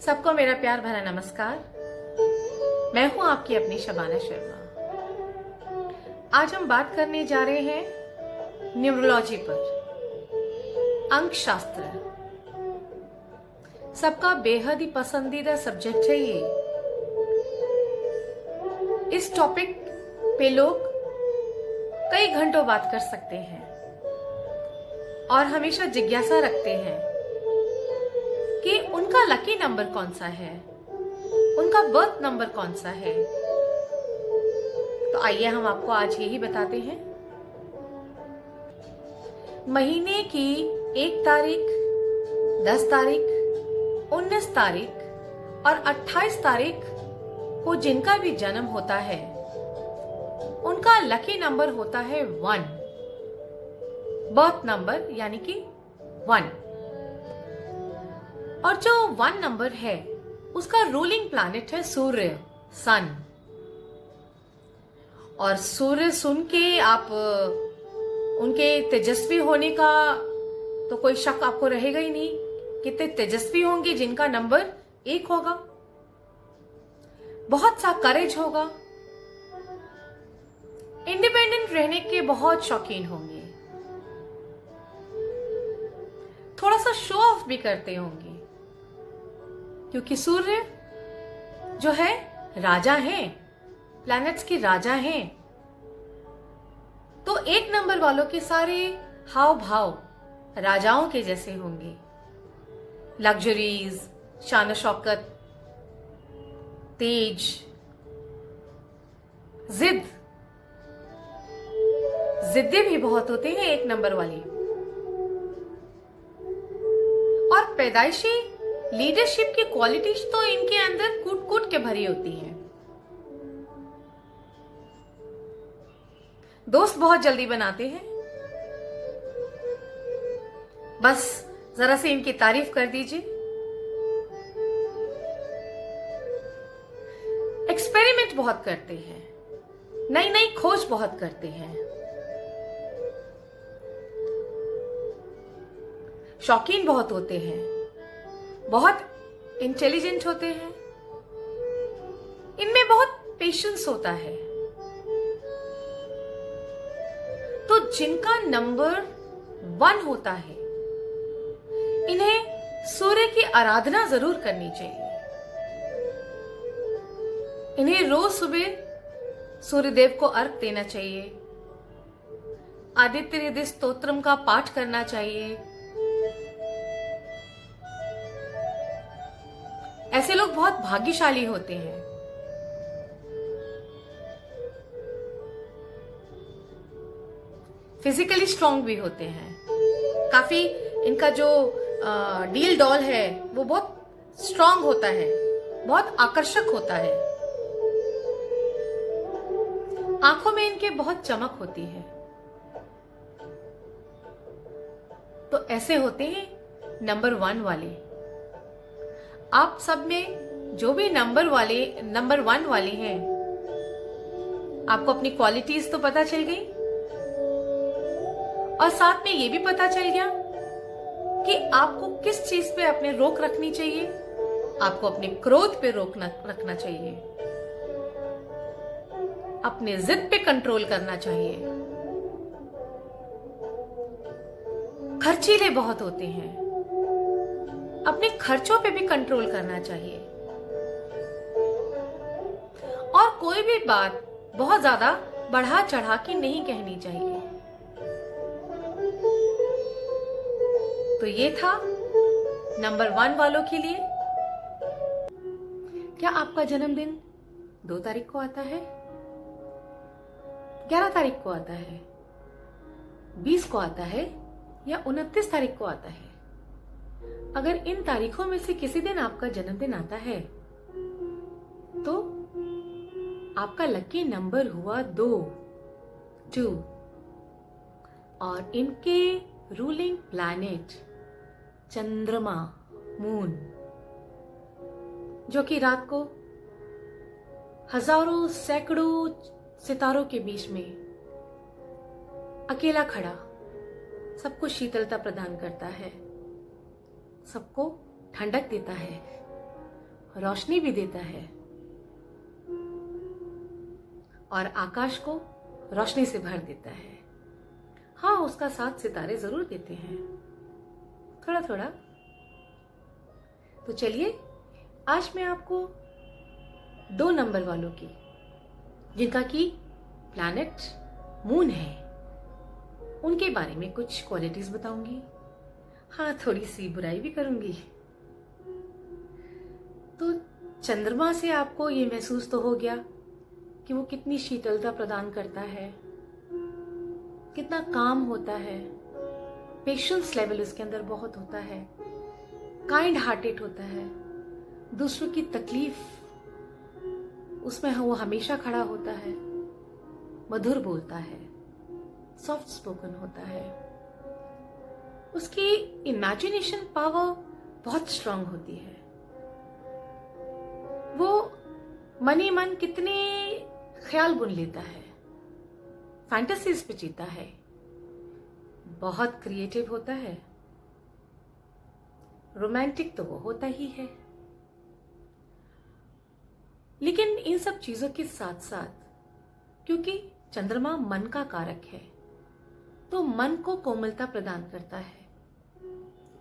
सबको मेरा प्यार भरा नमस्कार। मैं हूं आपकी अपनी शबाना शर्मा। आज हम बात करने जा रहे हैं न्यूरोलॉजी पर, अंक शास्त्र। सबका बेहद ही पसंदीदा सब्जेक्ट है ये। इस टॉपिक पे लोग कई घंटों बात कर सकते हैं और हमेशा जिज्ञासा रखते हैं कि उनका लकी नंबर कौन सा है, उनका बर्थ नंबर कौन सा है। तो आइए हम आपको आज यही बताते हैं। महीने की 1 तारीख, 10 तारीख, 19 तारीख और 28 तारीख को जिनका भी जन्म होता है उनका लकी नंबर होता है 1, बर्थ नंबर यानी कि 1। और जो 1 नंबर है उसका रूलिंग प्लैनेट है सूर्य, सन। और सूर्य सुन के आप उनके तेजस्वी होने का तो कोई शक आपको रहेगा ही नहीं। कितने तेजस्वी होंगे जिनका नंबर 1 होगा। बहुत सा करेज होगा, इंडिपेंडेंट रहने के बहुत शौकीन होंगे, थोड़ा सा शो ऑफ भी करते होंगे, क्योंकि सूर्य जो है राजा है, प्लैनेट्स के राजा हैं। तो 1 नंबर वालों के सारे हाव भाव राजाओं के जैसे होंगे। लग्जरीज, शान शौकत, तेज, जिद्दी भी बहुत होते हैं 1 नंबर वाले। और पैदाइशी लीडरशिप की क्वालिटीज तो इनके अंदर कूट कूट के भरी होती हैं। दोस्त बहुत जल्दी बनाते हैं, बस जरा से इनकी तारीफ कर दीजिए। एक्सपेरिमेंट बहुत करते हैं, नई नई खोज बहुत करते हैं, शौकीन बहुत होते हैं, बहुत इंटेलिजेंट होते हैं, इनमें बहुत पेशेंस होता है। तो जिनका नंबर 1 होता है इन्हें सूर्य की आराधना जरूर करनी चाहिए। इन्हें रोज सुबह सूर्यदेव को अर्घ देना चाहिए, आदित्य हृदय स्तोत्रम का पाठ करना चाहिए। ऐसे लोग बहुत भाग्यशाली होते हैं। फिजिकली स्ट्रांग भी होते हैं। काफी इनका जो डील डॉल है वो बहुत स्ट्रांग होता है, बहुत आकर्षक होता है। आंखों में इनके बहुत चमक होती है। तो ऐसे होते हैं नंबर 1 वाले। आप सब में जो भी नंबर 1 वाले हैं, आपको अपनी क्वालिटीज तो पता चल गई और साथ में ये भी पता चल गया कि आपको किस चीज पे अपने रोक रखनी चाहिए। आपको अपने क्रोध पे रखना चाहिए, अपने जिद पे कंट्रोल करना चाहिए। खर्चीले बहुत होते हैं, अपने खर्चों पे भी कंट्रोल करना चाहिए। और कोई भी बात बहुत ज्यादा बढ़ा चढ़ा के नहीं कहनी चाहिए। तो ये था नंबर 1 वालों के लिए। क्या आपका जन्मदिन 2 तारीख को आता है, 11 तारीख को आता है, 20 को आता है या 29 तारीख को आता है? अगर इन तारीखों में से किसी दिन आपका जन्मदिन आता है तो आपका लकी नंबर हुआ 2। और इनके रूलिंग प्लैनेट चंद्रमा, मून, जो कि रात को हजारों सैकड़ों सितारों के बीच में अकेला खड़ा सबको शीतलता प्रदान करता है, सबको ठंडक देता है। रोशनी भी देता है और आकाश को रोशनी से भर देता है। हाँ, उसका साथ सितारे जरूर देते हैं, थोड़ा थोड़ा। तो चलिए, आज मैं आपको 2 नंबर वालों की, जिनका की प्लैनेट मून है, उनके बारे में कुछ क्वालिटीज बताऊंगी। हाँ, थोड़ी सी बुराई भी करूंगी। तो चंद्रमा से आपको ये महसूस तो हो गया कि वो कितनी शीतलता प्रदान करता है, कितना काम होता है, पेशेंस लेवल उसके अंदर बहुत होता है, काइंड हार्टेड होता है, दूसरों की तकलीफ उसमें वो हमेशा खड़ा होता है, मधुर बोलता है, सॉफ्ट स्पोकन होता है, उसकी इमेजिनेशन पावर बहुत स्ट्रांग होती है, वो मनी मन कितने ख्याल बुन लेता है, फैंटेसीज पे जीता है, बहुत क्रिएटिव होता है, रोमांटिक तो वो होता ही है। लेकिन इन सब चीजों के साथ साथ, क्योंकि चंद्रमा मन का कारक है, तो मन को कोमलता प्रदान करता है।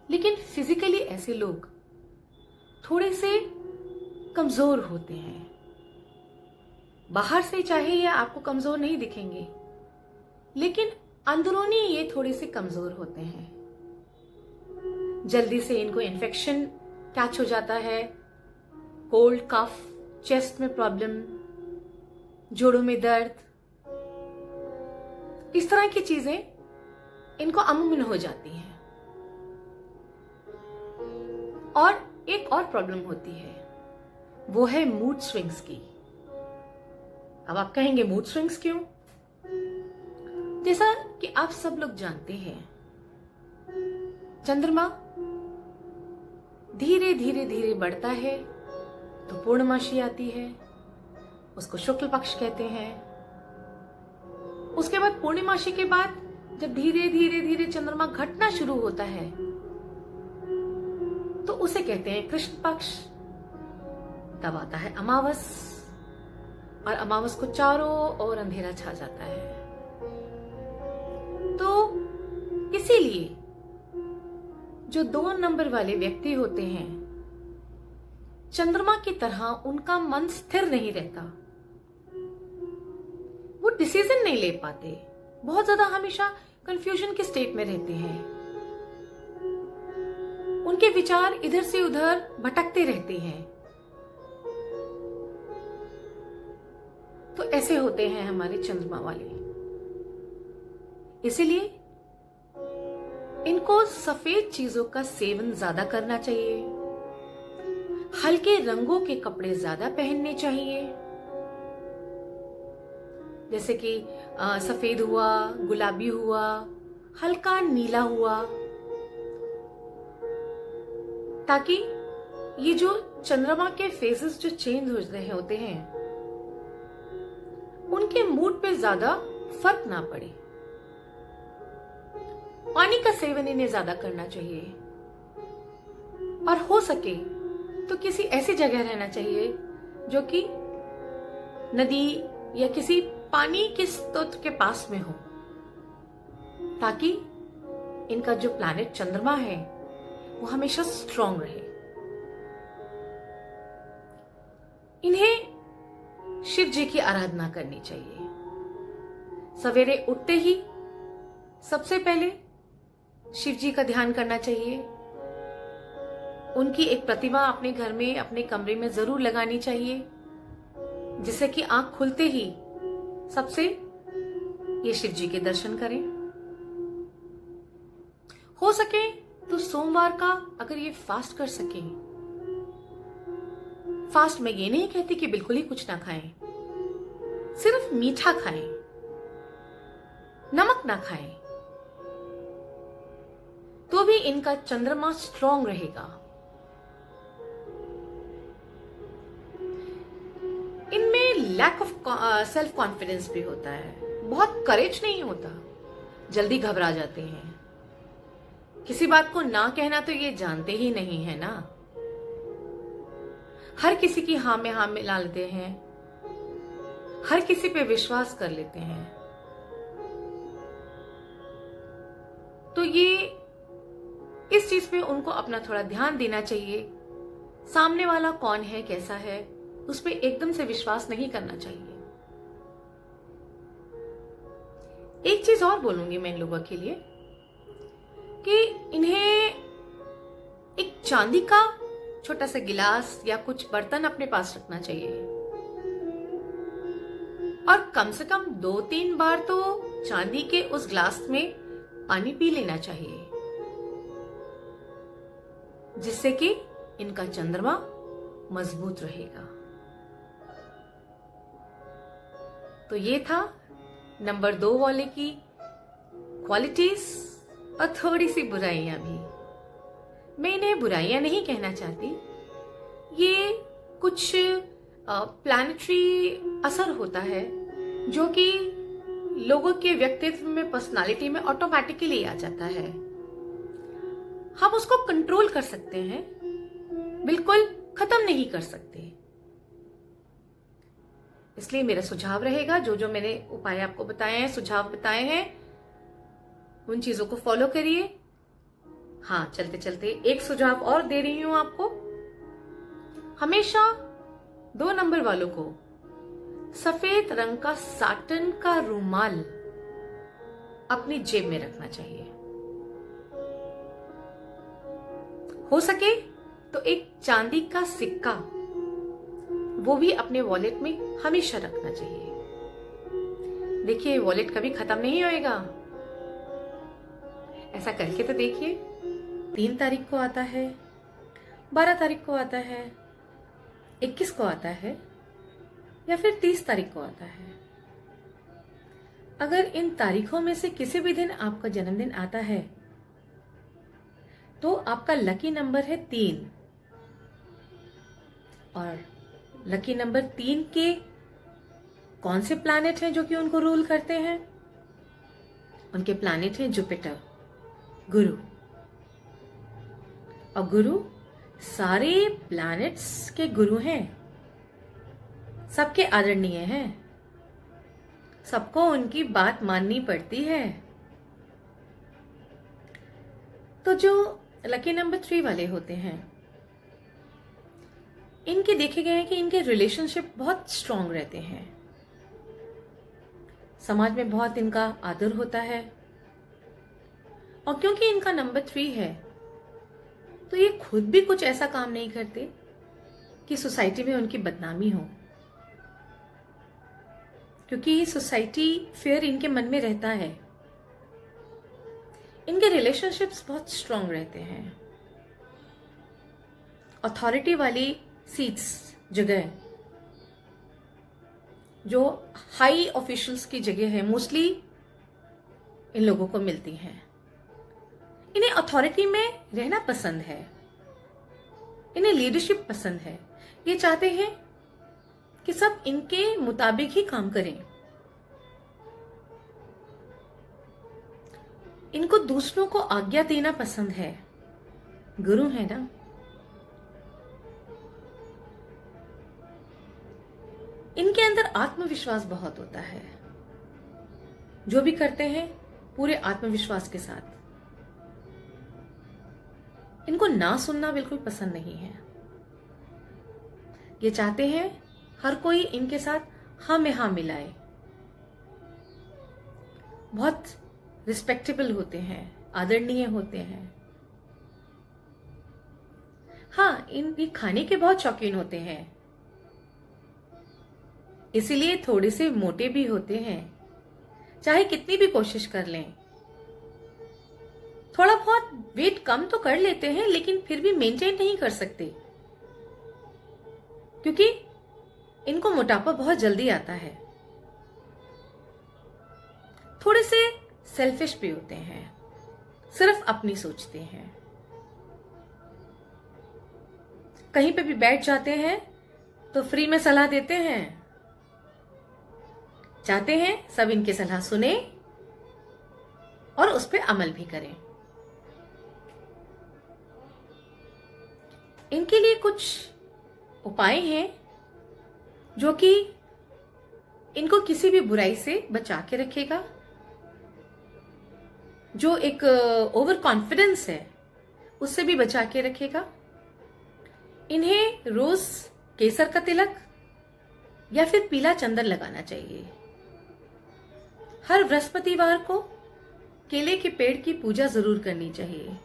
लेकिन फिजिकली ऐसे लोग थोड़े से कमजोर होते हैं। बाहर से चाहे ये आपको कमजोर नहीं दिखेंगे, लेकिन अंदरूनी ये थोड़े से कमजोर होते हैं। जल्दी से इनको इन्फेक्शन कैच हो जाता है, कोल्ड, कफ, चेस्ट में प्रॉब्लम, जोड़ों में दर्द, इस तरह की चीजें इनको अमूमन हो जाती हैं। और एक और प्रॉब्लम होती है, वो है मूड स्विंग्स की। अब आप कहेंगे मूड स्विंग्स क्यों? जैसा कि आप सब लोग जानते हैं, चंद्रमा धीरे धीरे धीरे बढ़ता है तो पूर्णमासी आती है, उसको शुक्ल पक्ष कहते हैं। उसके बाद पूर्णिमासी के बाद जब धीरे धीरे धीरे चंद्रमा घटना शुरू होता है तो उसे कहते हैं कृष्ण पक्ष। तब आता है अमावस, और अमावस को चारों ओर अंधेरा छा जाता है। तो इसीलिए जो 2 नंबर वाले व्यक्ति होते हैं, चंद्रमा की तरह उनका मन स्थिर नहीं रहता, वो डिसीजन नहीं ले पाते, बहुत ज्यादा हमेशा कंफ्यूजन के स्टेट में रहते हैं, उनके विचार इधर से उधर भटकते रहते हैं। तो ऐसे होते हैं हमारे चंद्रमा वाले। इसीलिए इनको सफेद चीजों का सेवन ज्यादा करना चाहिए, हल्के रंगों के कपड़े ज्यादा पहनने चाहिए, जैसे कि सफेद हुआ, गुलाबी हुआ, हल्का नीला हुआ, ताकि ये जो चंद्रमा के फेजेस जो चेंज हो रहे होते हैं, उनके मूड पे ज्यादा फर्क ना पड़े। पानी का सेवन इन्हें ज्यादा करना चाहिए, और हो सके तो किसी ऐसी जगह रहना चाहिए जो कि नदी या किसी पानी के स्रोत के पास में हो, ताकि इनका जो प्लैनेट चंद्रमा है वो हमेशा स्ट्रांग रहे। इन्हें शिव जी की आराधना करनी चाहिए। सवेरे उठते ही सबसे पहले शिव जी का ध्यान करना चाहिए। उनकी एक प्रतिमा अपने घर में, अपने कमरे में जरूर लगानी चाहिए, जिससे कि आंख खुलते ही सबसे ये शिव जी के दर्शन करें। हो सके तो सोमवार का अगर ये फास्ट कर सके, फास्ट में ये नहीं कहती कि बिल्कुल ही कुछ ना खाएं, सिर्फ मीठा खाएं, नमक ना खाएं, तो भी इनका चंद्रमा स्ट्रांग रहेगा। इनमें लैक ऑफ सेल्फ कॉन्फिडेंस भी होता है, बहुत करेज नहीं होता, जल्दी घबरा जाते हैं। किसी बात को ना कहना तो ये जानते ही नहीं है ना। हर किसी की हाँ में हाँ मिला लेते हैं, हर किसी पे विश्वास कर लेते हैं। तो ये इस चीज पे उनको अपना थोड़ा ध्यान देना चाहिए। सामने वाला कौन है, कैसा है, उस पे एकदम से विश्वास नहीं करना चाहिए। एक चीज और बोलूंगी मैं इन लोगों के लिए कि इन्हें एक चांदी का छोटा सा गिलास या कुछ बर्तन अपने पास रखना चाहिए और कम से कम 2-3 बार तो चांदी के उस ग्लास में पानी पी लेना चाहिए, जिससे कि इनका चंद्रमा मजबूत रहेगा। तो ये था नंबर 2 वाले की क्वालिटीज और थोड़ी सी बुराइयां भी। मैं इन्हें बुराइयां नहीं कहना चाहती, ये कुछ प्लैनेटरी असर होता है जो कि लोगों के व्यक्तित्व में, पर्सनालिटी में ऑटोमेटिकली आ जाता है। हम उसको कंट्रोल कर सकते हैं, बिल्कुल खत्म नहीं कर सकते। इसलिए मेरा सुझाव रहेगा, जो जो मैंने उपाय आपको बताए हैं, सुझाव बताए हैं, उन चीजों को फॉलो करिए। हाँ, चलते चलते एक सुझाव और दे रही हूं आपको। हमेशा 2 नंबर वालों को सफेद रंग का साटन का रुमाल अपनी जेब में रखना चाहिए। हो सके तो एक चांदी का सिक्का वो भी अपने वॉलेट में हमेशा रखना चाहिए। देखिए, वॉलेट कभी खत्म नहीं होएगा। ऐसा करके तो देखिए। 3 तारीख को आता है, 12 तारीख को आता है, 21 को आता है या फिर 30 तारीख को आता है। अगर इन तारीखों में से किसी भी दिन आपका जन्मदिन आता है तो आपका लकी नंबर है 3 और लकी नंबर 3 के कौन से प्लैनेट हैं जो कि उनको रूल करते हैं? उनके प्लैनेट हैं जुपिटर, गुरु। और गुरु सारे प्लैनेट्स के गुरु हैं, सबके आदरणीय हैं, सबको उनकी बात माननी पड़ती है। तो जो लकी नंबर 3 वाले होते हैं, इनके देखे गए हैं कि इनके रिलेशनशिप बहुत स्ट्रांग रहते हैं, समाज में बहुत इनका आदर होता है। और क्योंकि इनका नंबर 3 है तो ये खुद भी कुछ ऐसा काम नहीं करते कि सोसाइटी में उनकी बदनामी हो, क्योंकि सोसाइटी फिर इनके मन में रहता है। इनके रिलेशनशिप्स बहुत स्ट्रांग रहते हैं। अथॉरिटी वाली सीट्स, जगह जो हाई ऑफिशियल्स की जगह है, मोस्टली इन लोगों को मिलती हैं। इन्हें अथॉरिटी में रहना पसंद है, इन्हें लीडरशिप पसंद है। ये चाहते हैं कि सब इनके मुताबिक ही काम करें। इनको दूसरों को आज्ञा देना पसंद है। गुरु है ना। इनके अंदर आत्मविश्वास बहुत होता है, जो भी करते हैं पूरे आत्मविश्वास के साथ। इनको ना सुनना बिल्कुल पसंद नहीं है। ये चाहते हैं हर कोई इनके साथ हाँ में हाँ मिलाए। बहुत रिस्पेक्टेबल होते हैं, आदरणीय होते हैं। हाँ, ये खाने के बहुत शौकीन होते हैं, इसीलिए थोड़े से मोटे भी होते हैं। चाहे कितनी भी कोशिश कर लें, थोड़ा बहुत वेट कम तो कर लेते हैं, लेकिन फिर भी मेंटेन नहीं कर सकते, क्योंकि इनको मोटापा बहुत जल्दी आता है। थोड़े से सेल्फिश भी होते हैं, सिर्फ अपनी सोचते हैं। कहीं पे भी बैठ जाते हैं तो फ्री में सलाह देते हैं, चाहते हैं सब इनकी सलाह सुने और उस पर अमल भी करें। इनके लिए कुछ उपाय हैं जो कि इनको किसी भी बुराई से बचा के रखेगा, जो एक ओवर कॉन्फिडेंस है उससे भी बचा के रखेगा। इन्हें रोज केसर का तिलक या फिर पीला चंदन लगाना चाहिए। हर बृहस्पतिवार को केले के पेड़ की पूजा जरूर करनी चाहिए।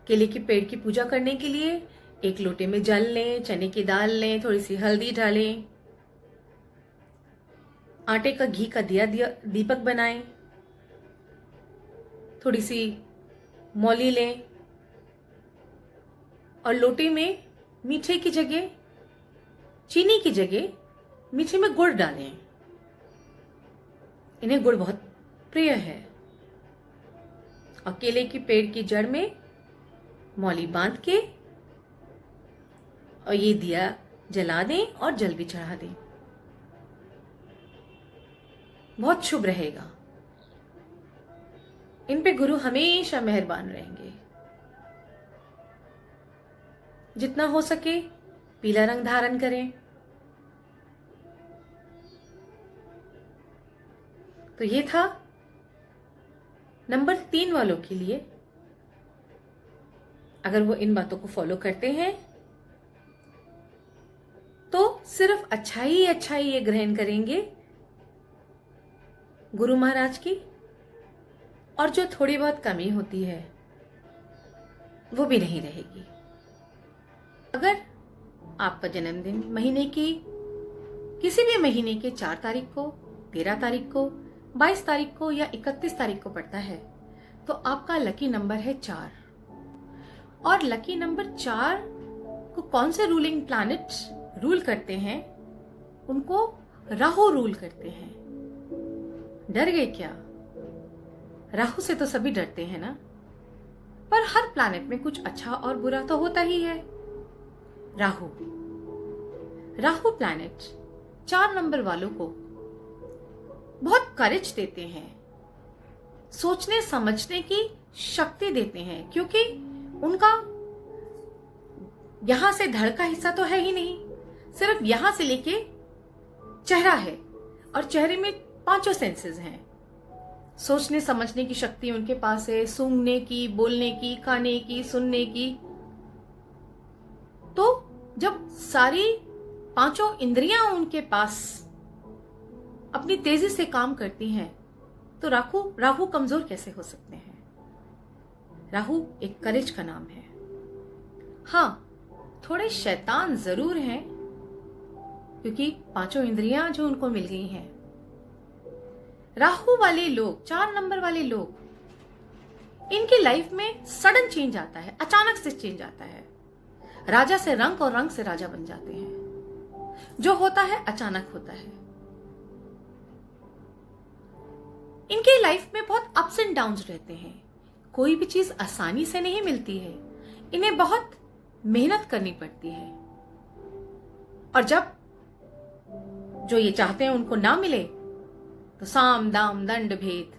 केले के पेड़ की पूजा करने के लिए एक लोटे में जल लें, चने की दाल लें, थोड़ी सी हल्दी डालें, आटे का घी का दिया दीपक बनाएं, थोड़ी सी मौली लें और लोटे में मीठे की जगह, चीनी की जगह मीठे में गुड़ डालें। इन्हें गुड़ बहुत प्रिय है। और केले की पेड़ की जड़ में मौली बांध के और ये दिया जला दें और जल भी चढ़ा दें। बहुत शुभ रहेगा। इन पे गुरु हमेशा मेहरबान रहेंगे। जितना हो सके पीला रंग धारण करें। तो ये था नंबर 3 वालों के लिए। अगर वो इन बातों को फॉलो करते हैं तो सिर्फ अच्छा ही ये ग्रहण करेंगे गुरु महाराज की, और जो थोड़ी बहुत कमी होती है वो भी नहीं रहेगी। अगर आपका जन्मदिन महीने की किसी भी महीने के 4 तारीख को, 13 तारीख को, 22 तारीख को या 31 तारीख को पड़ता है तो आपका लकी नंबर है 4। और लकी नंबर 4 को कौन से रूलिंग प्लैनेट रूल करते हैं? उनको राहु रूल करते हैं। डर गए क्या? राहु से तो सभी डरते हैं ना, पर हर प्लैनेट में कुछ अच्छा और बुरा तो होता ही है। राहु प्लैनेट 4 नंबर वालों को बहुत करेज देते हैं, सोचने समझने की शक्ति देते हैं, क्योंकि उनका यहां से धड़ का हिस्सा तो है ही नहीं, सिर्फ यहां से लेके चेहरा है और चेहरे में 5 सेंसेस हैं। सोचने समझने की शक्ति उनके पास है, सूंघने की, बोलने की, खाने की, सुनने की। तो जब सारी 5 इंद्रियां उनके पास अपनी तेजी से काम करती हैं तो राहु कमजोर कैसे हो सकते हैं? राहु एक करेज का नाम है। हाँ, थोड़े शैतान जरूर हैं, क्योंकि 5 इंद्रियां जो उनको मिल गई हैं। राहु वाले लोग, 4 नंबर वाले लोग, इनकी लाइफ में सडन चेंज आता है, अचानक से चेंज आता है। राजा से रंक और रंक से राजा बन जाते हैं। जो होता है अचानक होता है। इनके लाइफ में बहुत अप्स एंड डाउन्स रहते हैं। कोई भी चीज आसानी से नहीं मिलती है, इन्हें बहुत मेहनत करनी पड़ती है। और जब जो ये चाहते हैं उनको ना मिले तो साम दाम दंड भेद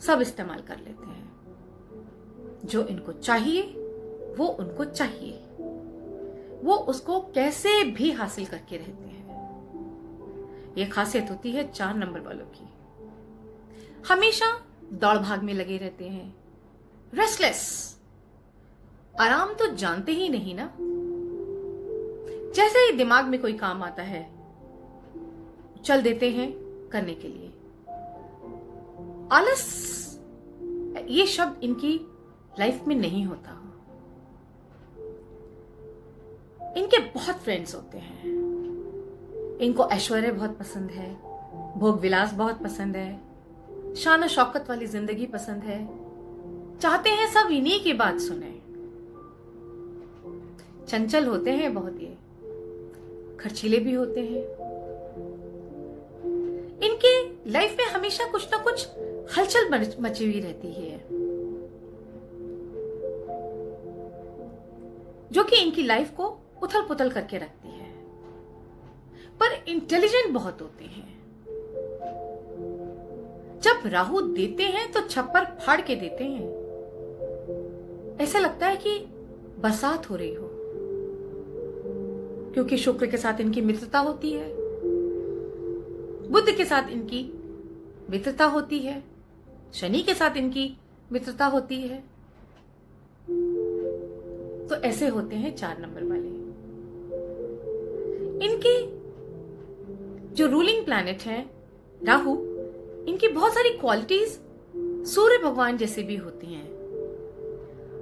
सब इस्तेमाल कर लेते हैं। जो इनको चाहिए वो उनको चाहिए, वो उसको कैसे भी हासिल करके रहते हैं। ये खासियत होती है 4 नंबर वालों की। हमेशा दौड़ भाग में लगे रहते हैं, रेस्टलेस, आराम तो जानते ही नहीं ना। जैसे ही दिमाग में कोई काम आता है चल देते हैं करने के लिए। आलस ये शब्द इनकी लाइफ में नहीं होता। इनके बहुत फ्रेंड्स होते हैं। इनको ऐश्वर्य बहुत पसंद है, भोग विलास बहुत पसंद है, शान और शौकत वाली जिंदगी पसंद है। चाहते हैं सब इन्हीं की बात सुने। चंचल होते हैं बहुत, ये खर्चीले भी होते हैं। इनके लाइफ में हमेशा कुछ ना कुछ हलचल मची हुई रहती है, जो कि इनकी लाइफ को उथल पुथल करके रखती है। पर इंटेलिजेंट बहुत होते हैं। जब राहु देते हैं तो छप्पर फाड़ के देते हैं। ऐसा लगता है कि बरसात हो रही हो। क्योंकि शुक्र के साथ इनकी मित्रता होती है, बुध के साथ इनकी मित्रता होती है, शनि के साथ इनकी मित्रता होती है। तो ऐसे होते हैं 4 नंबर वाले। इनके जो रूलिंग प्लैनेट हैं राहु, इनकी बहुत सारी क्वालिटीज सूर्य भगवान जैसे भी होती हैं।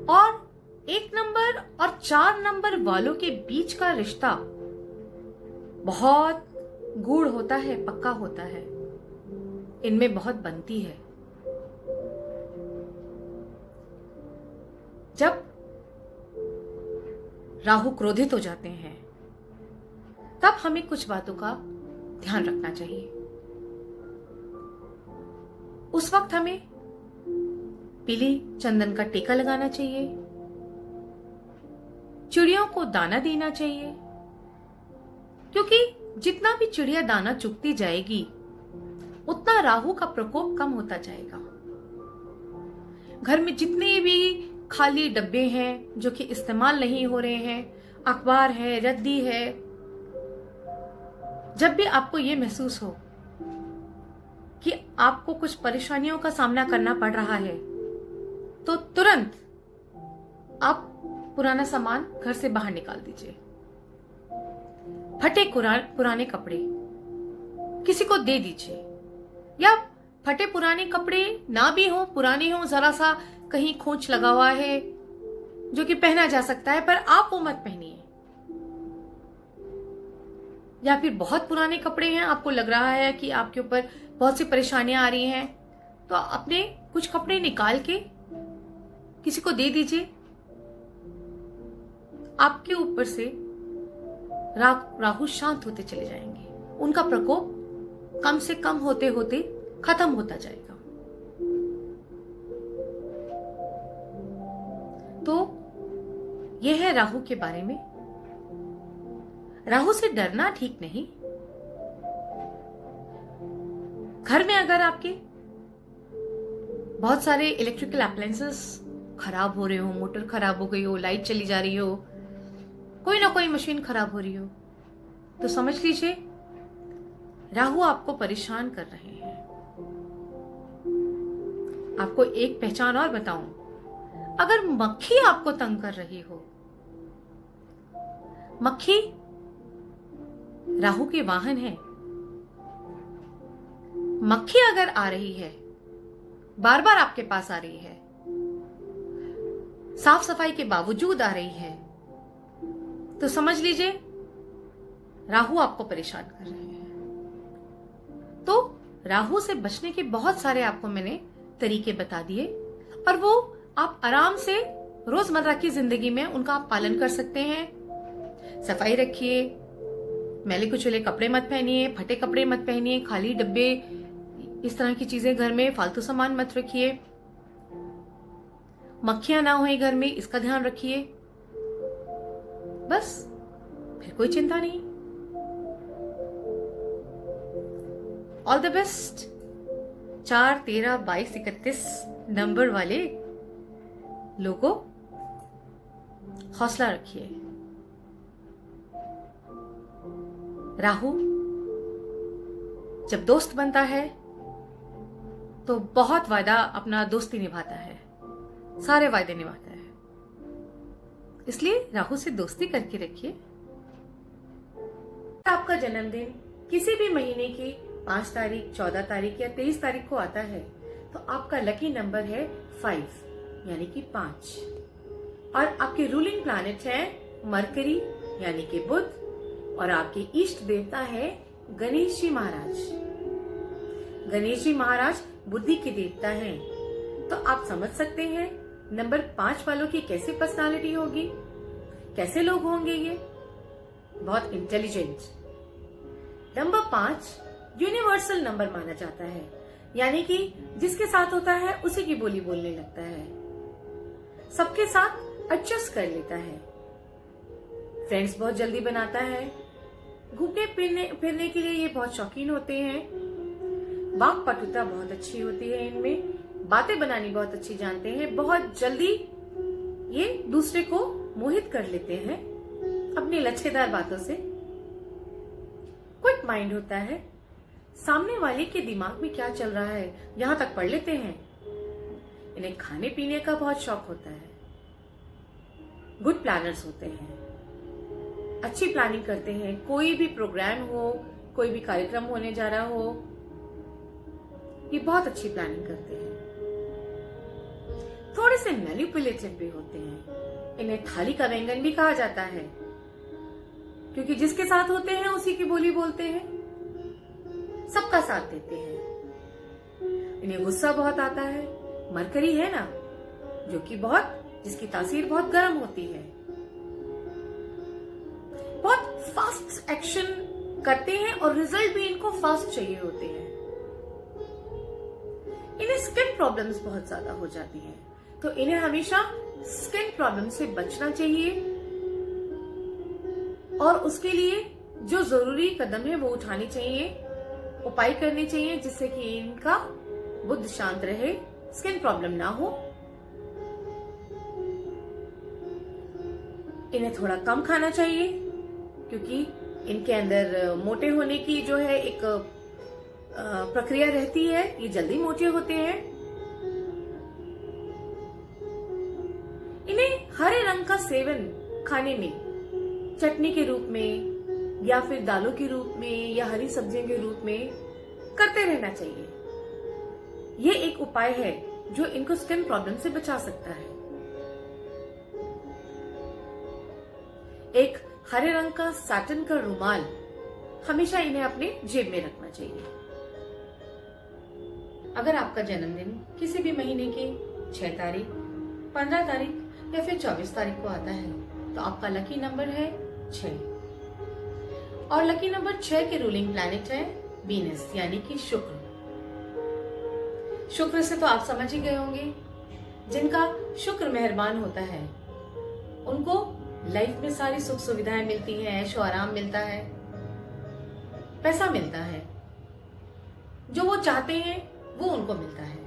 और 1 नंबर और 4 नंबर वालों के बीच का रिश्ता बहुत गूढ़ होता है, पक्का होता है, इनमें बहुत बनती है। जब राहु क्रोधित हो जाते हैं तब हमें कुछ बातों का ध्यान रखना चाहिए। उस वक्त हमें पीली चंदन का टीका लगाना चाहिए, चिड़ियों को दाना देना चाहिए, क्योंकि जितना भी चिड़िया दाना चुगती जाएगी उतना राहु का प्रकोप कम होता जाएगा। घर में जितने भी खाली डब्बे हैं जो कि इस्तेमाल नहीं हो रहे हैं, अखबार है, रद्दी है, जब भी आपको ये महसूस हो कि आपको कुछ परेशानियों का सामना करना पड़ रहा है, तो तुरंत आप पुराना सामान घर से बाहर निकाल दीजिए। फटे पुराने कपड़े किसी को दे दीजिए, या फटे पुराने कपड़े ना भी हो, पुराने हो, जरा सा कहीं खोंच लगा हुआ है जो कि पहना जा सकता है, पर आप वो मत पहनिए। या फिर बहुत पुराने कपड़े हैं, आपको लग रहा है कि आपके ऊपर बहुत सी परेशानियां आ रही हैं, तो अपने कुछ कपड़े निकाल के किसी को दे दीजिए। आपके ऊपर से राहु शांत होते चले जाएंगे, उनका प्रकोप कम से कम होते होते खत्म होता जाएगा। तो यह है राहु के बारे में। राहु से डरना ठीक नहीं। घर में अगर आपके बहुत सारे इलेक्ट्रिकल अप्लायंसेस खराब हो रहे हो, मोटर खराब हो गई हो, लाइट चली जा रही हो, कोई ना कोई मशीन खराब हो रही हो, तो समझ लीजिए राहु आपको परेशान कर रहे हैं। आपको एक पहचान और बताऊं, अगर मक्खी आपको तंग कर रही हो, मक्खी राहु के वाहन है। मक्खी अगर आ रही है, बार बार आपके पास आ रही है, साफ सफाई के बावजूद आ रही है, तो समझ लीजिए राहु आपको परेशान कर रहे हैं। तो राहु से बचने के बहुत सारे आपको मैंने तरीके बता दिए, और वो आप आराम से रोजमर्रा की जिंदगी में उनका आप पालन कर सकते हैं। सफाई रखिए, मैले कुचले कपड़े मत पहनिए, फटे कपड़े मत पहनिए, खाली डब्बे, इस तरह की चीजें घर में, फालतू सामान मत रखिए, मक्खियां ना होए घर में, इसका ध्यान रखिए। बस, फिर कोई चिंता नहीं। ऑल द बेस्ट 4, 13, 22, 31 नंबर वाले लोगों, हौसला रखिए। राहु जब दोस्त बनता है तो बहुत वादा अपना दोस्ती निभाता है, सारे वादे निभाता है, इसलिए राहु से दोस्ती करके रखिए। आपका जन्मदिन किसी भी महीने की 5 तारीख, 14 तारीख या 23 तारीख को आता है, तो आपका लकी नंबर है 5 यानी कि 5, और आपके रूलिंग प्लैनेट है मरकरी यानी कि बुध, और आपके इष्ट देवता है गणेश जी महाराज। गणेश जी महाराज बुद्धि के देवता हैं, तो आप समझ सकते हैं नंबर 5 वालों की कैसी पर्सनालिटी होगी, कैसे लोग होंगे ये, बहुत इंटेलिजेंट। नंबर 5 यूनिवर्सल नंबर माना जाता है, यानी कि जिसके साथ होता है उसी की बोली बोलने लगता है, सबके साथ एडजस्ट कर लेता है, फ्रेंड्स बहुत जल्दी बनाता है, घूमने फिरने के लिए ये बहुत शौकीन होते हैं, वाक पटुता बहुत अच्छी होती है इनमें, बातें बनानी बहुत अच्छी जानते हैं, बहुत जल्दी ये दूसरे को मोहित कर लेते हैं, अपनी लचकेदार बातों से। क्विक माइंड होता है, सामने वाले के दिमाग में क्या चल रहा है यहां तक पढ़ लेते हैं। इन्हें खाने पीने का बहुत शौक होता है। गुड प्लानर्स होते हैं, अच्छी प्लानिंग करते हैं। कोई भी प्रोग्राम हो, कोई भी कार्यक्रम होने जा रहा हो, ये बहुत अच्छी प्लानिंग करते हैं। थोड़े से मैनिपुलेटिव भी होते हैं। इन्हें थाली का व्यंजन भी कहा जाता है, क्योंकि जिसके साथ होते हैं उसी की बोली बोलते हैं, सबका साथ देते हैं। इन्हें गुस्सा बहुत आता है। मरकरी है ना, जो कि जिसकी तासीर बहुत गर्म होती है। बहुत फास्ट एक्शन करते हैं और रिजल्ट भी इनको फास्ट चाहिए होते हैं। इन्हें स्किन प्रॉब्लम्स बहुत ज्यादा हो जाती हैं, तो इन्हें हमेशा स्किन प्रॉब्लम से बचना चाहिए और उसके लिए जो जरूरी कदम है वो उठाने चाहिए, उपाय करने चाहिए, जिससे कि इनका बुद्ध शांत रहे, स्किन प्रॉब्लम ना हो। इन्हें थोड़ा कम खाना चाहिए, क्योंकि इनके अंदर मोटे होने की जो है एक प्रक्रिया रहती है, ये जल्दी मोटे होते हैं। इन्हें हरे रंग का सेवन खाने में, चटनी के रूप में या फिर दालों के रूप में या हरी सब्जियों के रूप में करते रहना चाहिए। ये एक उपाय है जो इनको स्किन प्रॉब्लम से बचा सकता है। एक हरे रंग का सैटिन का रुमाल हमेशा इन्हें अपने जेब में रखना चाहिए। अगर आपका जन्मदिन किसी भी महीने की 6 तारीख, 15 तारीख या फिर 24 तारीख को आता है, तो आपका लकी नंबर है 6 और लकी नंबर 6 के रूलिंग प्लैनेट है वीनस, यानी कि शुक्र। शुक्र से तो आप समझ ही गए होंगे, जिनका शुक्र मेहरबान होता है उनको लाइफ में सारी सुख सुविधाएं मिलती हैं, ऐशो आराम मिलता है, पैसा मिलता है, जो वो चाहते हैं वो उनको मिलता है।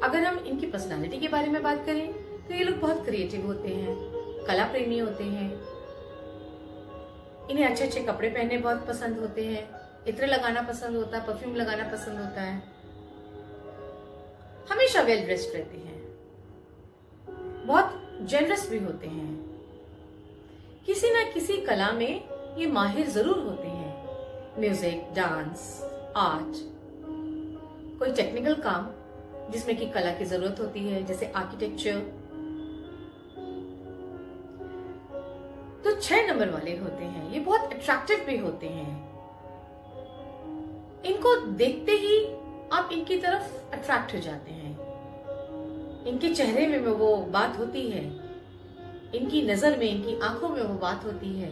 अगर हम इनकी पर्सनालिटी के बारे में बात करें तो ये लोग बहुत क्रिएटिव होते हैं, कला प्रेमी होते हैं। इन्हें अच्छे अच्छे कपड़े पहनने बहुत पसंद होते हैं, इत्र लगाना पसंद होता है, परफ्यूम लगाना पसंद होता है। हमेशा वेल ड्रेस्ड रहते हैं, बहुत जेनरस भी होते हैं। किसी ना किसी कला में ये माहिर जरूर होते हैं। म्यूजिक, डांस, आर्ट, कोई टेक्निकल काम जिसमें कि कला की जरूरत होती है, जैसे आर्किटेक्चर। तो 6 नंबर वाले होते हैं, ये बहुत अट्रैक्टिव भी होते हैं। इनको देखते ही आप इनकी तरफ अट्रैक्ट हो जाते हैं। इनके चेहरे में वो बात होती है, इनकी नजर में, इनकी आंखों में वो बात होती है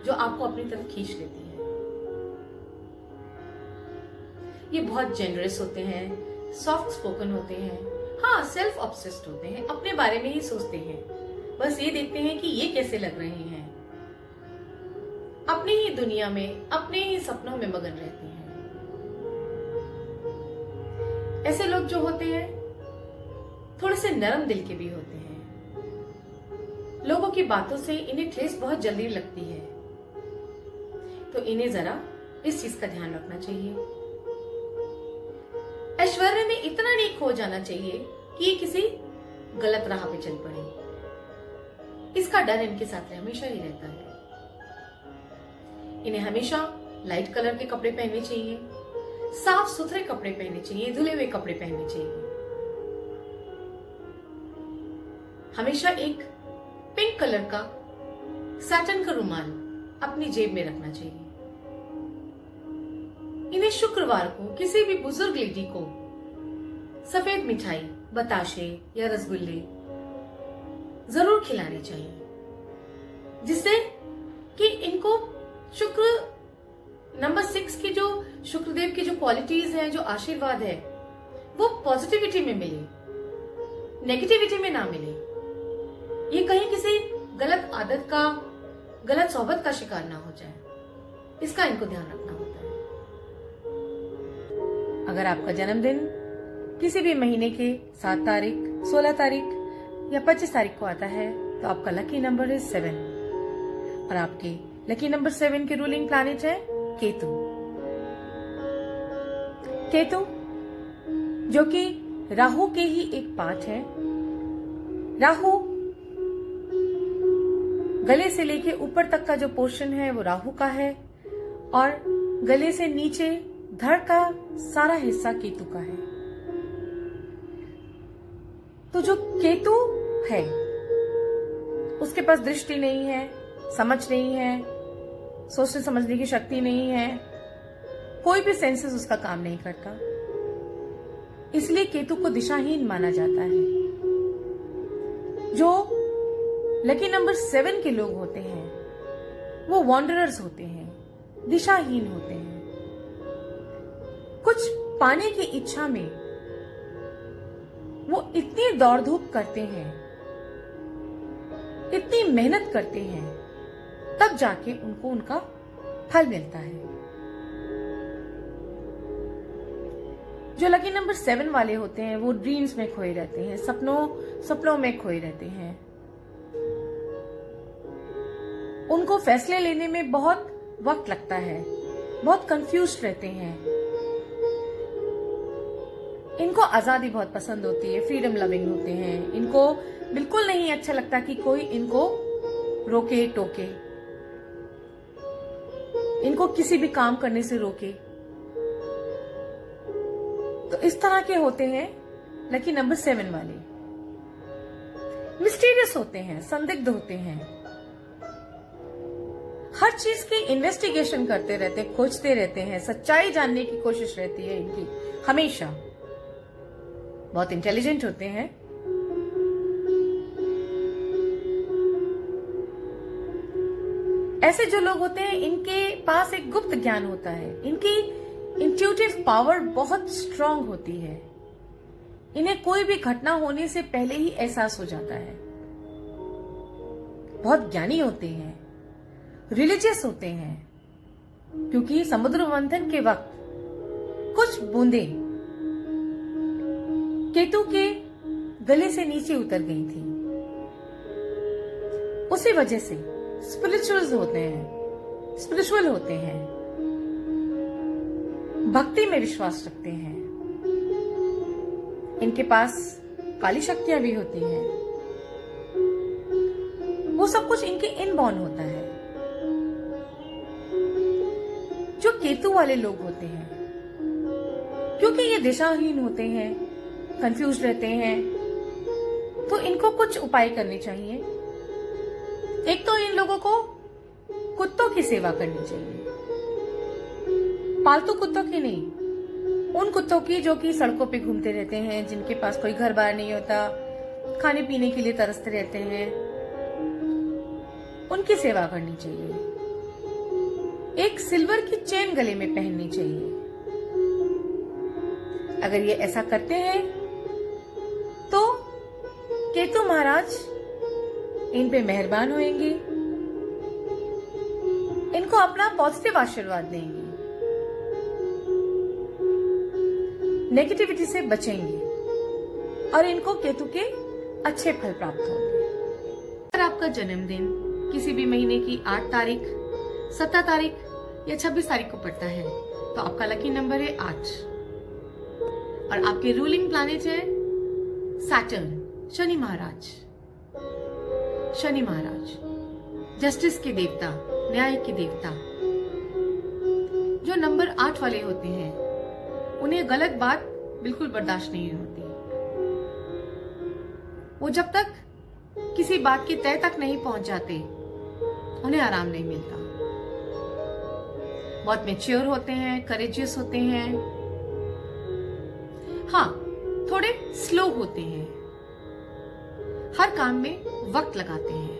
जो आपको अपनी तरफ खींच लेती है। ये बहुत जेनरस होते हैं, सॉफ्ट स्पोकन होते हैं, हाँ सेल्फ ऑब्सेस्ड होते हैं, अपने बारे में ही सोचते हैं, बस ये देखते हैं कि ये कैसे लग रहे हैं, अपनी ही दुनिया में, अपने ही सपनों में मगन रहते हैं। ऐसे लोग जो होते हैं थोड़े से नरम दिल के भी होते हैं। लोगों की बातों से इन्हें ठेस बहुत जल्दी लगती है, तो इन्हें जरा इस चीज का ध्यान रखना चाहिए। ऐश्वर्य में इतना नहीं खो जाना चाहिए कि ये किसी गलत राह पे चल पड़े। इसका डर इनके साथ हमेशा ही रहता है। इन्हें हमेशा लाइट कलर के कपड़े पहनने चाहिए, साफ सुथरे कपड़े पहनने चाहिए, धुले हुए कपड़े पहनने चाहिए। हमेशा एक पिंक कलर का सैटिन का रुमाल अपनी जेब में रखना चाहिए। इन्हें शुक्रवार को किसी भी बुजुर्ग लेडी को सफेद मिठाई, बताशे या रसगुल्ले जरूर खिलाने चाहिए, जिससे कि इनको शुक्र नंबर 6 की जो शुक्रदेव की जो क्वालिटीज है, जो आशीर्वाद है, वो पॉजिटिविटी में मिले, नेगेटिविटी में ना मिले। ये कहीं किसी गलत आदत का, गलत सोहबत का शिकार ना हो जाए, इसका इनको ध्यान रखना होता है। अगर आपका जन्मदिन किसी भी महीने के 7 तारीख, 16 तारीख या 25 तारीख को आता है, तो आपका लकी नंबर है 7 और आपके लकी नंबर 7 के रूलिंग प्लैनेट है केतु। केतु जो कि राहु के ही एक पार्ट है। राहु गले से लेके ऊपर तक का जो पोर्शन है वो राहु का है और गले से नीचे धड़ का सारा हिस्सा केतु का है। तो जो केतु है उसके पास दृष्टि नहीं है, समझ नहीं है, सोचने समझने की शक्ति नहीं है, कोई भी सेंसेस उसका काम नहीं करता, इसलिए केतु को दिशाहीन माना जाता है। जो लकी नंबर 7 के लोग होते हैं वो वॉन्डरर्स होते हैं, दिशाहीन होते हैं। कुछ पाने की इच्छा में वो इतनी दौड़ धूप करते हैं, इतनी मेहनत करते हैं, तब जाके उनको उनका फल मिलता है। जो लकी नंबर 7 वाले होते हैं वो ड्रीम्स में खोए रहते हैं, सपनों में खोए रहते हैं। उनको फैसले लेने में बहुत वक्त लगता है, बहुत कंफ्यूज्ड रहते हैं। इनको आजादी बहुत पसंद होती है, फ्रीडम लविंग होते हैं। इनको बिल्कुल नहीं अच्छा लगता कि कोई इनको रोके टोके, इनको किसी भी काम करने से रोके। तो इस तरह के होते हैं लकी नंबर 7 वाले। मिस्टीरियस होते हैं, संदिग्ध होते हैं, हर चीज की इन्वेस्टिगेशन करते रहते हैं, खोजते रहते हैं, सच्चाई जानने की कोशिश रहती है इनकी हमेशा। बहुत इंटेलिजेंट होते हैं। ऐसे जो लोग होते हैं इनके पास एक गुप्त ज्ञान होता है, इनकी इंट्यूटिव पावर बहुत स्ट्रांग होती है। इन्हें कोई भी घटना होने से पहले ही एहसास हो जाता है। बहुत ज्ञानी होते हैं, रिलीजियस होते हैं, क्योंकि समुद्र मंथन के वक्त कुछ बूंदें केतु के गले से नीचे उतर गई थी। उसी वजह से स्पिरिचुअल होते हैं, भक्ति में विश्वास रखते हैं। इनके पास काली शक्तियां भी होती हैं। वो सब कुछ इनके इनबॉर्न होता है। जो केतु वाले लोग होते हैं, क्योंकि ये दिशाहीन होते हैं, कंफ्यूज रहते हैं, तो इनको कुछ उपाय करने चाहिए। एक तो इन लोगों को कुत्तों की सेवा करनी चाहिए, पालतू कुत्तों की नहीं, उन कुत्तों की जो कि सड़कों पे घूमते रहते हैं, जिनके पास कोई घर बार नहीं होता, खाने पीने के लिए तरसते रहते हैं, उनकी सेवा करनी चाहिए। एक सिल्वर की चेन गले में पहननी चाहिए। अगर ये ऐसा करते हैं तो केतु महाराज इन पे मेहरबान होंगे, इनको अपना पॉजिटिव आशीर्वाद देंगे, नेगेटिविटी से बचेंगे और इनको केतु के अच्छे फल प्राप्त होंगे। अगर आपका जन्मदिन किसी भी महीने की 8 तारीख, 17 तारीख या 26 तारीख को पड़ता है तो आपका लकी नंबर है 8 और आपके रूलिंग प्लैनेट है सैटर्न, शनि महाराज। शनि महाराज जस्टिस के देवता, न्याय के देवता। जो नंबर 8 वाले होते हैं उन्हें गलत बात बिल्कुल बर्दाश्त नहीं होती। वो जब तक किसी बात की तय तक नहीं पहुंच जाते उन्हें आराम नहीं मिलता। बहुत मैच्योर होते हैं, करेजियस होते हैं, हाँ थोड़े स्लो होते हैं, हर काम में वक्त लगाते हैं।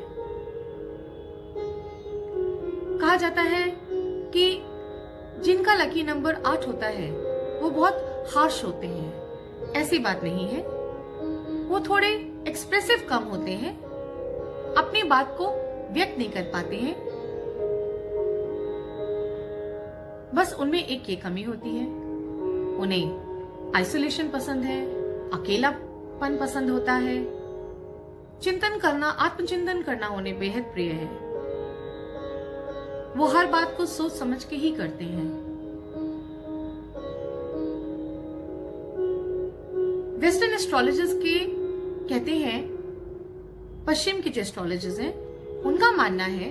कहा जाता है कि जिनका लकी नंबर 8 होता है वो बहुत हार्श होते हैं। ऐसी बात नहीं है, वो थोड़े एक्सप्रेसिव कम होते हैं, अपनी बात को व्यक्त नहीं कर पाते हैं। बस उनमें एक ये कमी होती है, उन्हें आइसोलेशन पसंद है, अकेलापन पसंद होता है, चिंतन करना, आत्मचिंतन करना उन्हें बेहद प्रिय है। वो हर बात को सोच समझ के ही करते हैं। वेस्टर्न एस्ट्रोलॉजर्स के कहते हैं, पश्चिम के जो एस्ट्रोलॉजर्स हैं उनका मानना है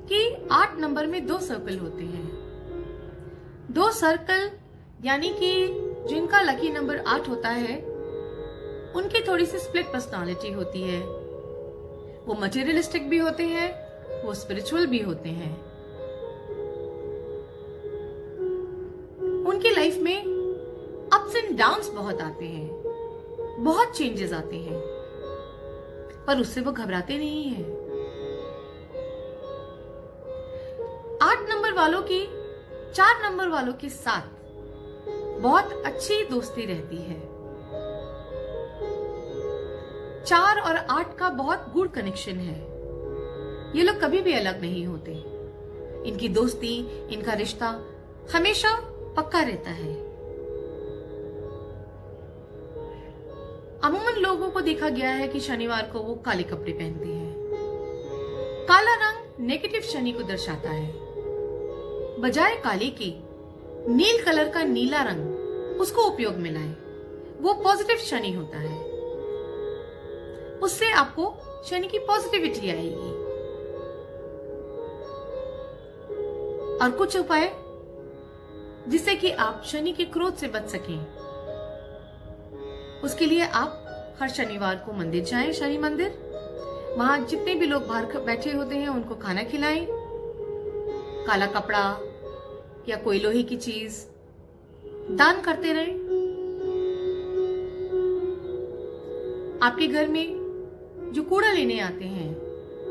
कि 8 नंबर में 2 सर्कल होते हैं। 2 सर्कल यानी कि जिनका लकी नंबर 8 होता है उनकी थोड़ी सी स्प्लिट पर्सनालिटी होती है। वो मटेरियलिस्टिक भी होते हैं, वो स्पिरिचुअल भी होते हैं। उनकी लाइफ में अप्स एंड डाउन्स बहुत आते हैं, बहुत चेंजेस आते हैं, पर उससे वो घबराते नहीं हैं। 8 नंबर वालों की 4 नंबर वालों के साथ बहुत अच्छी दोस्ती रहती है। 4 और 8 का बहुत गुड कनेक्शन है। ये लोग कभी भी अलग नहीं होते। इनकी दोस्ती, इनका रिश्ता हमेशा पक्का रहता है। अमूमन लोगों को देखा गया है कि शनिवार को वो काले कपड़े पहनते हैं। काला रंग नेगेटिव शनि को दर्शाता है। बजाय काले के नील कलर का नीला रंग उसको उपयोग में लाएं, वो पॉजिटिव शनि होता है। उससे आपको शनि की पॉजिटिविटी आएगी। और कुछ उपाय जिससे कि आप शनि के क्रोध से बच सकें, उसके लिए आप हर शनिवार को मंदिर जाएं, शनि मंदिर। वहां जितने भी लोग बाहर बैठे होते हैं उनको खाना खिलाएं, काला कपड़ा या कोई लोहे की चीज दान करते रहें। आपके घर में जो कूड़ा लेने आते हैं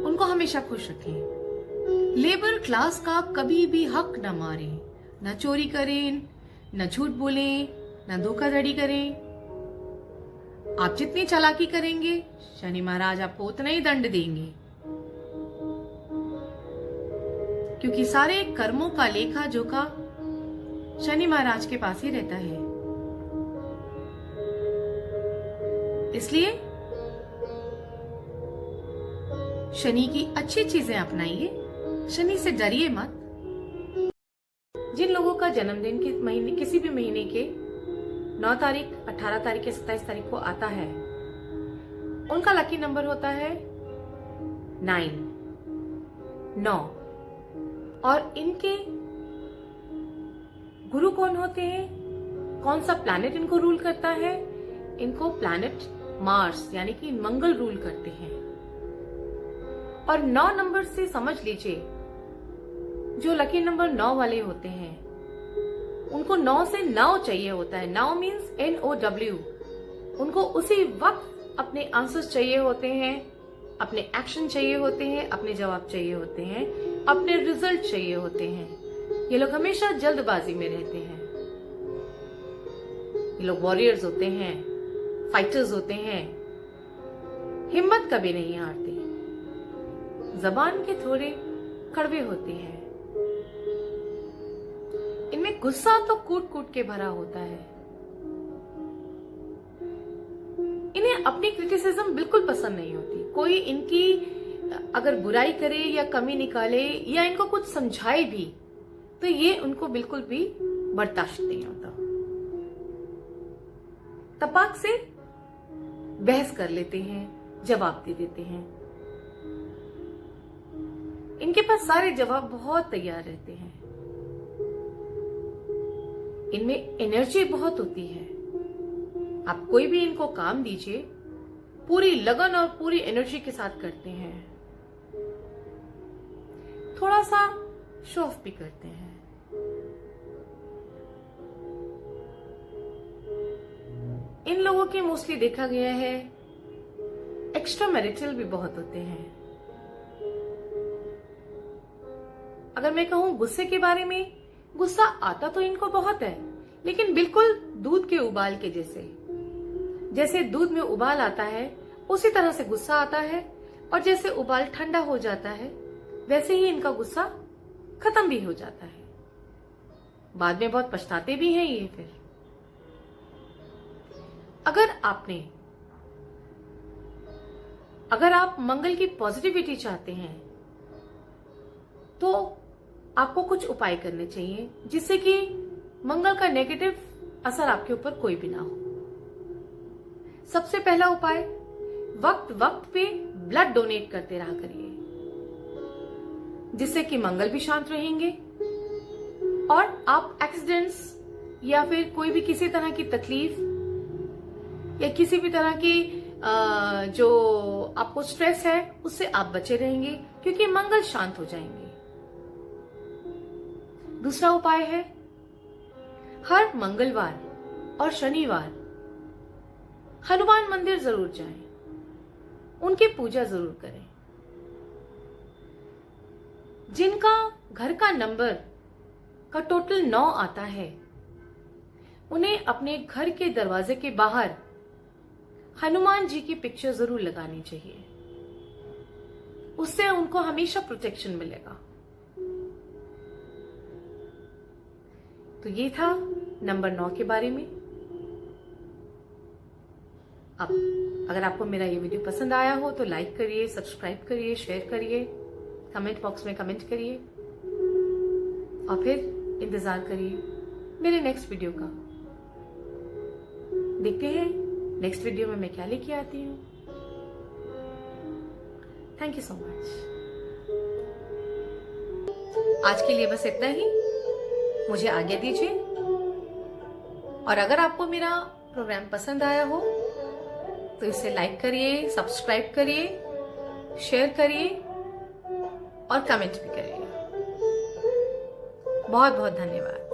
उनको हमेशा खुश रखें। लेबर क्लास का कभी भी हक न मारें, न चोरी करें, न झूठ बोलें, न धोखाधड़ी करें। आप जितनी चालाकी करेंगे शनि महाराज आपको उतना ही दंड देंगे, क्योंकि सारे कर्मों का लेखा जोखा शनि महाराज के पास ही रहता है। इसलिए शनि की अच्छी चीजें अपनाइए, शनि से डरिए मत। जिन लोगों का जन्मदिन के महीने, किसी भी महीने के 9 तारीख, 18 तारीख या 27 तारीख को आता है, उनका लकी नंबर होता है 9। और इनके गुरु कौन होते हैं, कौन सा प्लैनेट इनको रूल करता है? इनको प्लैनेट मार्स यानी कि मंगल रूल करते हैं। और 9 नंबर से समझ लीजिए, जो लकी नंबर 9 वाले होते हैं उनको 9 से नाव चाहिए होता है। नाव मीन्स NOW। उनको उसी वक्त अपने आंसर्स चाहिए होते हैं, अपने एक्शन चाहिए होते हैं, अपने जवाब चाहिए होते हैं, अपने रिजल्ट चाहिए होते हैं। ये लोग हमेशा जल्दबाजी में रहते हैं। ये लोग वॉरियर्स होते हैं, फाइटर्स होते हैं, हिम्मत कभी नहीं हारते, जबान के थोड़े कड़वे होते हैं। इनमें गुस्सा तो कूट कूट के भरा होता है। इन्हें अपनी क्रिटिसिज्म बिल्कुल पसंद नहीं होती। कोई इनकी अगर बुराई करे या कमी निकाले या इनको कुछ समझाए भी तो ये उनको बिल्कुल भी बर्दाश्त नहीं होता। तपाक से बहस कर लेते हैं, जवाब दे देते हैं। इनके पास सारे जवाब बहुत तैयार रहते हैं। इनमें एनर्जी बहुत होती है। आप कोई भी इनको काम दीजिए, पूरी लगन और पूरी एनर्जी के साथ करते हैं। थोड़ा सा शो ऑफ भी करते हैं। इन लोगों के मोस्टली देखा गया है एक्स्ट्रा मैरिटल भी बहुत होते हैं। अगर मैं कहूं गुस्से के बारे में, गुस्सा आता तो इनको बहुत है, लेकिन बिल्कुल दूध के उबाल के जैसे दूध में उबाल आता है उसी तरह से गुस्सा आता है। और जैसे उबाल ठंडा हो जाता है वैसे ही इनका गुस्सा खत्म भी हो जाता है। बाद में बहुत पछताते भी हैं ये। फिर अगर आपने अगर आप मंगल की पॉजिटिविटी चाहते हैं तो आपको कुछ उपाय करने चाहिए जिससे कि मंगल का नेगेटिव असर आपके ऊपर कोई भी ना हो। सबसे पहला उपाय, वक्त वक्त पे ब्लड डोनेट करते रहा करिए, जिससे कि मंगल भी शांत रहेंगे और आप एक्सीडेंट्स या फिर कोई भी किसी तरह की तकलीफ या किसी भी तरह की जो आपको स्ट्रेस है उससे आप बचे रहेंगे, क्योंकि मंगल शांत हो जाएंगे। दूसरा उपाय है, हर मंगलवार और शनिवार हनुमान मंदिर जरूर जाएं, उनकी पूजा जरूर करें। जिनका घर का नंबर का टोटल 9 आता है, उन्हें अपने घर के दरवाजे के बाहर हनुमान जी की पिक्चर जरूर लगानी चाहिए, उससे उनको हमेशा प्रोटेक्शन मिलेगा। तो ये था नंबर 9 के बारे में। अब अगर आपको मेरा ये वीडियो पसंद आया हो तो लाइक करिए, सब्सक्राइब करिए, शेयर करिए, कमेंट बॉक्स में कमेंट करिए और फिर इंतजार करिए मेरे नेक्स्ट वीडियो का। देखते हैं नेक्स्ट वीडियो में मैं क्या लेके आती हूँ। Thank you so much. आज के लिए बस इतना ही, मुझे आज्ञा दीजिए। और अगर आपको मेरा प्रोग्राम पसंद आया हो तो इसे लाइक करिए, सब्सक्राइब करिए, शेयर करिए और कमेंट भी करिए। बहुत बहुत धन्यवाद।